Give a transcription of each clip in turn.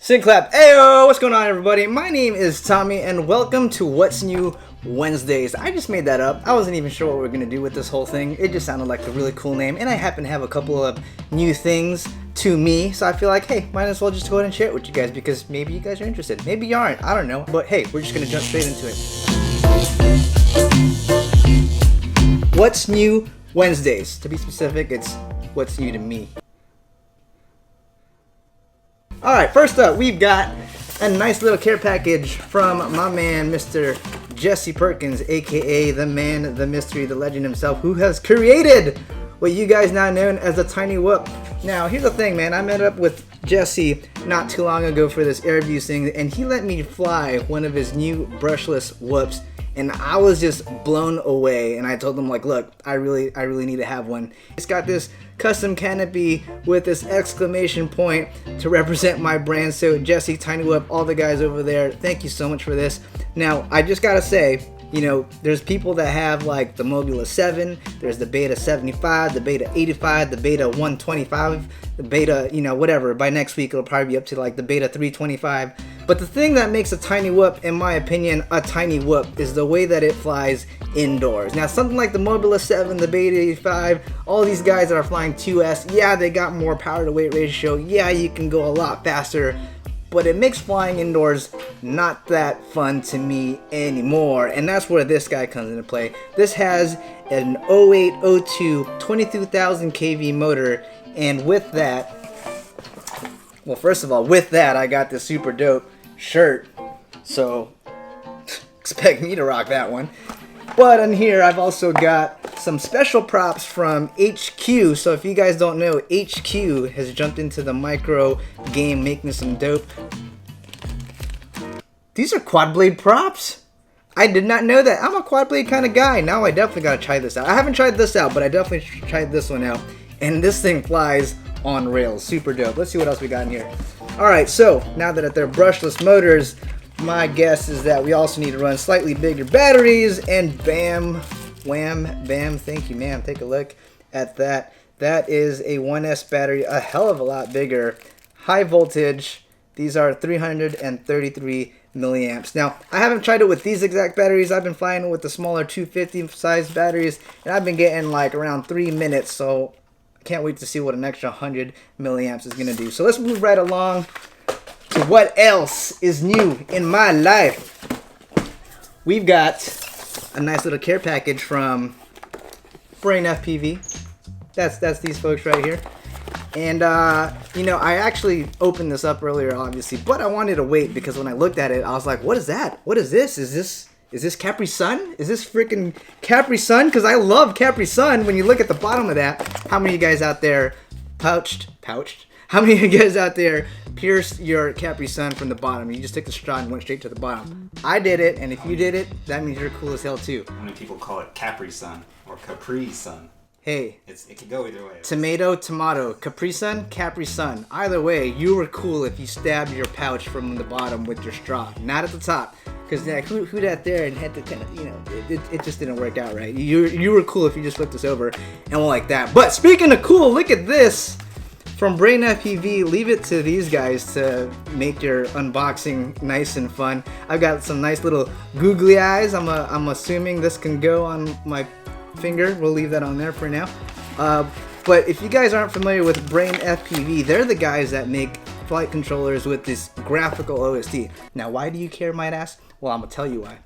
Sync clap. Ayo, what's going on, everybody? My name is Tommy, and welcome to What's New Wednesdays. I just made that up. I wasn't even sure what we were gonna do with this whole thing. It just sounded like a really cool name, and I happen to have a couple of new things to me, so I feel like, hey, might as well just go ahead and share it with you guys because maybe you guys are interested. Maybe you aren't. I don't know. But hey, we're just gonna jump straight into it. What's New Wednesdays? To be specific, it's what's new to me. Alright, first up, we've got a nice little care package from my man, Mr. Jesse Perkins, aka the man, the mystery, the legend himself, who has created what you guys now know as the Tiny Whoop. Now, here's the thing, man. I met up with Jesse not too long ago for this air view thing, and he let me fly one of his new brushless whoops, and I was just blown away. And I told him, like, look, I really need to have one. It's got this custom canopy with this exclamation point to represent my brand. So Jesse, Tiny Whoop, all the guys over there, thank you so much for this. Now, I just gotta say, you know, there's people that have like the Mobula 7, there's the Beta 75, the Beta 85, the Beta 125, the Beta, you know, whatever. By next week, it'll probably be up to like the Beta 325. But the thing that makes a Tiny Whoop, in my opinion, a Tiny Whoop is the way that it flies indoors. Now, something like the Mobula 7, the Beta 85, all these guys that are flying 2S, yeah, they got more power to weight ratio. Yeah, you can go a lot faster. But it makes flying indoors not that fun to me anymore. And that's where this guy comes into play. This has an 0802 22,000 kV motor. And with that, well, first of all, with that, I got this super dope shirt. So expect me to rock that one. But in here, I've also got some special props from HQ. So if you guys don't know, HQ has jumped into the micro game making some dope. These are quad blade props. I did not know that. I'm a quad blade kind of guy. Now I definitely gotta try this out. I haven't tried this out, but I definitely tried this one out. And this thing flies on rails. Super dope. Let's see what else we got in here. Alright, so now that they're brushless motors, my guess is that we also need to run slightly bigger batteries, and bam, wham, bam, thank you, ma'am. Take a look at that. That is a 1S battery, a hell of a lot bigger. High voltage. These are 333 milliamps. Now, I haven't tried it with these exact batteries. I've been flying it with the smaller 250 size batteries, and I've been getting like around 3 minutes, so I can't wait to see what an extra 100 milliamps is going to do. So let's move right along to what else is new in my life. We've got a nice little care package from Brain FPV. That's these folks right here. And you know, I actually opened this up earlier, obviously, but I wanted to wait because when I looked at it, I was like, what is that? What is this? Is this Capri Sun? Is this freaking Capri Sun? Because I love Capri Sun. When you look at the bottom of that, how many of you guys out there pouched? How many of you guys out there pierced your Capri Sun from the bottom? You just took the straw and went straight to the bottom. I did it, and if you did it, that means you're cool as hell too. How many people call it Capri Sun or Capri Sun? Hey, it can go either way. Tomato, tomato, Capri Sun, Capri Sun. Either way, you were cool if you stabbed your pouch from the bottom with your straw, not at the top. Because like, who that there and had to kind of, you know, it just didn't work out right. You were cool if you just flipped this over and went like that. But speaking of cool, look at this. From Brain FPV, leave it to these guys to make your unboxing nice and fun. I've got some nice little googly eyes. I'm assuming this can go on my finger. We'll leave that on there for now. But if you guys aren't familiar with Brain FPV, they're the guys that make flight controllers with this graphical OSD. Now, why do you care, might ask? Well, I'm gonna tell you why.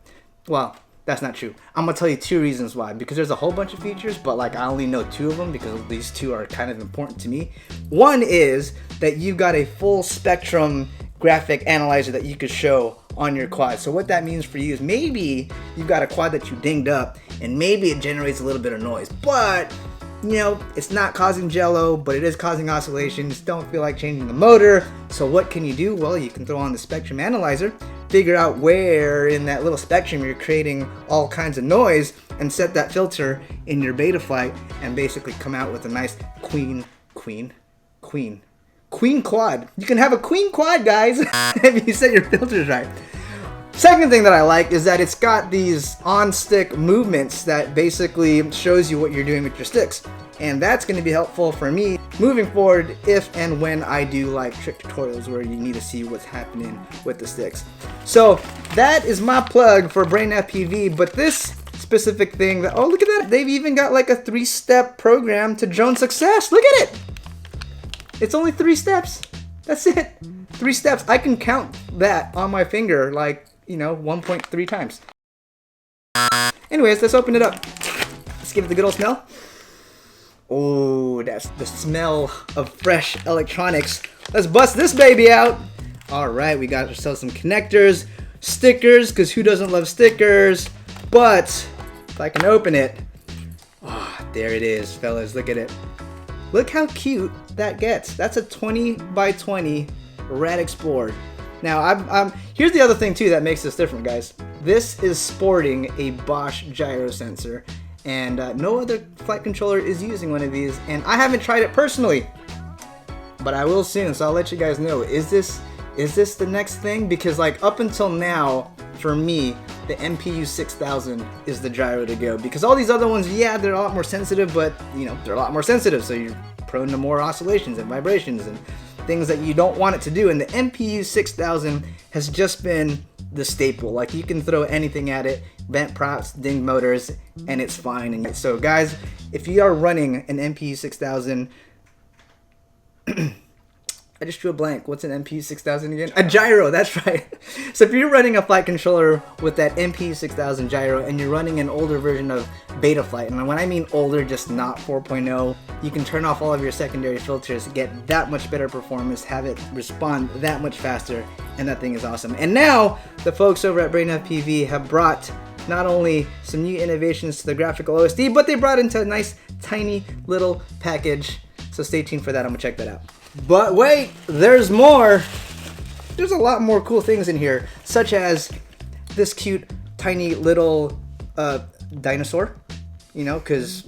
Well, that's not true. I'm gonna tell you two reasons why. Because there's a whole bunch of features, but like I only know two of them because these two are kind of important to me. One is that you've got a full spectrum graphic analyzer that you could show on your quad. So what that means for you is maybe you've got a quad that you dinged up and maybe it generates a little bit of noise, but you know, it's not causing jello, but it is causing oscillations. Don't feel like changing the motor. So what can you do? Well, you can throw on the spectrum analyzer, figure out where in that little spectrum you're creating all kinds of noise, and set that filter in your beta flight and basically come out with a nice queen quad. You can have a queen quad, guys, if you set your filters right. Second thing that I like is that it's got these on-stick movements that basically shows you what you're doing with your sticks. And that's going to be helpful for me moving forward if and when I do like trick tutorials where you need to see what's happening with the sticks. So that is my plug for Brain FPV, but this specific thing that, oh, look at that, they've even got like a 3-step program to drone success. Look at it. It's only 3 steps. That's it. 3 steps. I can count that on my finger like, you know, 1.3 times. Anyways, let's open it up. Let's give it the good old smell. Oh, that's the smell of fresh electronics. Let's bust this baby out. All right, we got ourselves some connectors, stickers, because who doesn't love stickers? But if I can open it, oh, there it is, fellas. Look at it. Look how cute that gets. That's a 20 by 20 Radix board. Now, here's the other thing too that makes this different, guys. This is sporting a Bosch gyro sensor, and no other flight controller is using one of these, and I haven't tried it personally, but I will soon, so I'll let you guys know. Is this the next thing? Because like up until now, for me, the MPU 6000 is the gyro to go, because all these other ones, yeah, they're a lot more sensitive, but you know, they're a lot more sensitive, so you're prone to more oscillations and vibrations and things that you don't want it to do. And the MPU 6000 has just been the staple. Like, you can throw anything at it, bent props, dinged motors, and it's fine. And so guys, if you are running an MPU 6000, I just drew a blank. What's an MPU 6000 again? A gyro, that's right. So if you're running a flight controller with that MPU 6000 gyro and you're running an older version of Betaflight, and when I mean older, just not 4.0, you can turn off all of your secondary filters, get that much better performance, have it respond that much faster, and that thing is awesome. And now, the folks over at Brain FPV have brought not only some new innovations to the graphical OSD, but they brought into a nice, tiny little package. So stay tuned for that. I'm gonna check that out. But wait, there's more. There's a lot more cool things in here, such as this cute, tiny little dinosaur. You know, because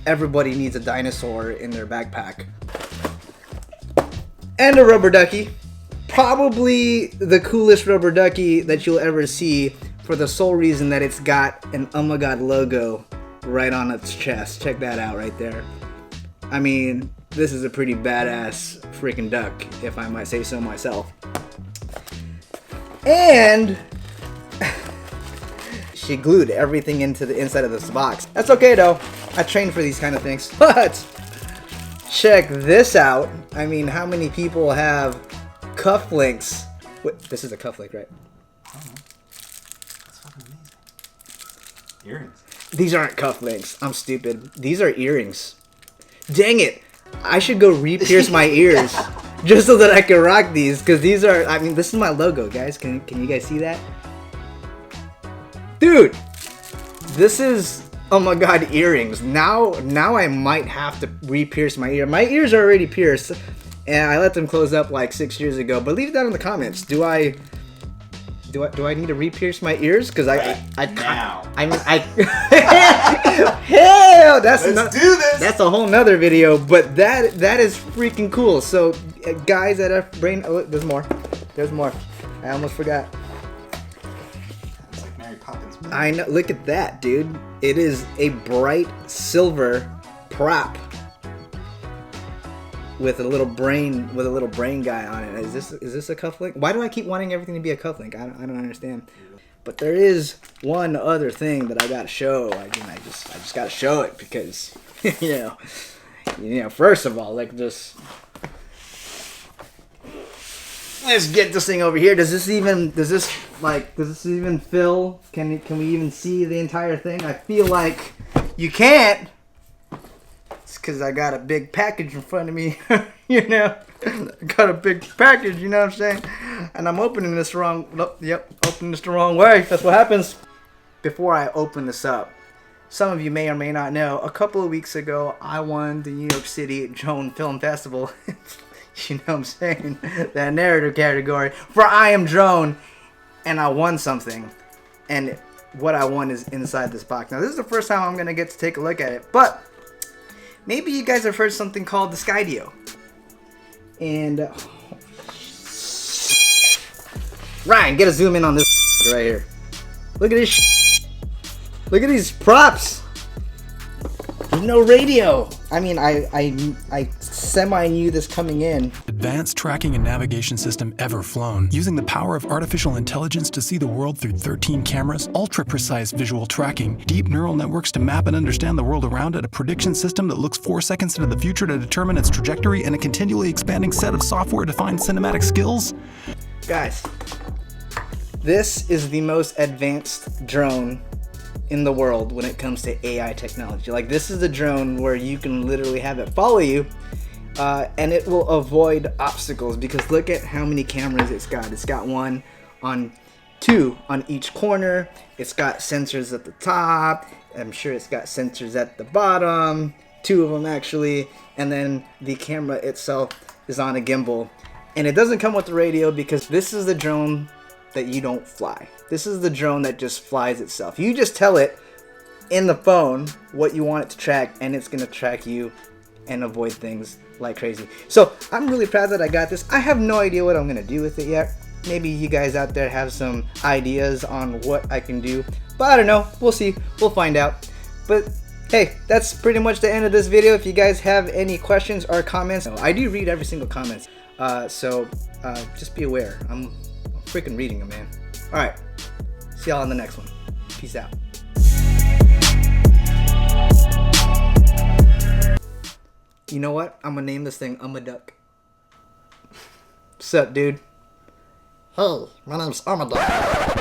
everybody needs a dinosaur in their backpack. And a rubber ducky. Probably the coolest rubber ducky that you'll ever see, for the sole reason that it's got an Oh My God logo right on its chest. Check that out right there. I mean, this is a pretty badass freaking duck, if I might say so myself. And she glued everything into the inside of this box. That's okay though. I trained for these kind of things. But check this out. I mean, how many people have cufflinks? Wait, this is a cufflink, right? Oh, that's fucking amazing. Earrings. These aren't cufflinks. I'm stupid. These are earrings. Dang it. I should go re-pierce my ears just so that I can rock these, because these are, I mean, this is my logo, guys. Can you guys see that? Dude, this is, oh my God, earrings. Now I might have to re-pierce my ear. My ears are already pierced, and I let them close up like 6 years ago. But leave that in the comments. Do I need to re-pierce my ears? Because now. I mean, hell, Let's do this. That's a whole nother video, but that is freaking cool. So, guys at Brain, oh, there's more. There's more. I almost forgot. It's like Mary Poppins. I know. Look at that, dude. It is a bright silver prop with a little brain guy on it. Is this a cufflink? Why do I keep wanting everything to be a cufflink? I don't understand. But there is one other thing that I gotta show. I just gotta show it because you know. First of all, like, just let's get this thing over here. Does this even fill? Can we even see the entire thing? I feel like you can't. It's because I got a big package in front of me. You know, I got a big package. You know what I'm saying? And I'm opening this wrong. Yep, opening this the wrong way. That's what happens. Before I open this up, some of you may or may not know, a couple of weeks ago, I won the New York City Drone Film Festival. You know what I'm saying? That narrative category for I Am Drone, and I won something. And what I won is inside this box. Now, this is the first time I'm gonna get to take a look at it, but maybe you guys have heard something called the Skydio. And Ryan, get a zoom in on this right here. Look at this. Look at these props. There's no radio. I mean, I semi knew this coming in. Advanced tracking and navigation system ever flown, using the power of artificial intelligence to see the world through 13 cameras, ultra-precise visual tracking, deep neural networks to map and understand the world around it, a prediction system that looks 4 seconds into the future to determine its trajectory, and a continually expanding set of software-defined cinematic skills. Guys, this is the most advanced drone in the world when it comes to AI technology. Like, this is a drone where you can literally have it follow you and it will avoid obstacles, because look at how many cameras it's got. It's got two on each corner. It's got sensors at the top. I'm sure it's got sensors at the bottom, 2 of them actually, and then the camera itself is on a gimbal. And it doesn't come with the radio, because this is the drone that you don't fly. This is the drone that just flies itself. You just tell it in the phone what you want it to track, and it's gonna track you and avoid things like crazy. So I'm really proud that I got this. I have no idea what I'm gonna do with it yet. Maybe you guys out there have some ideas on what I can do, but I don't know. We'll see. We'll find out. But hey, that's pretty much the end of this video. If you guys have any questions or comments, I do read every single comment. So just be aware. I'm freaking reading them, man. All right. See y'all on the next one. Peace out. You know what? I'm gonna name this thing Duck. What's up, dude? Hey, my name's Armadillo.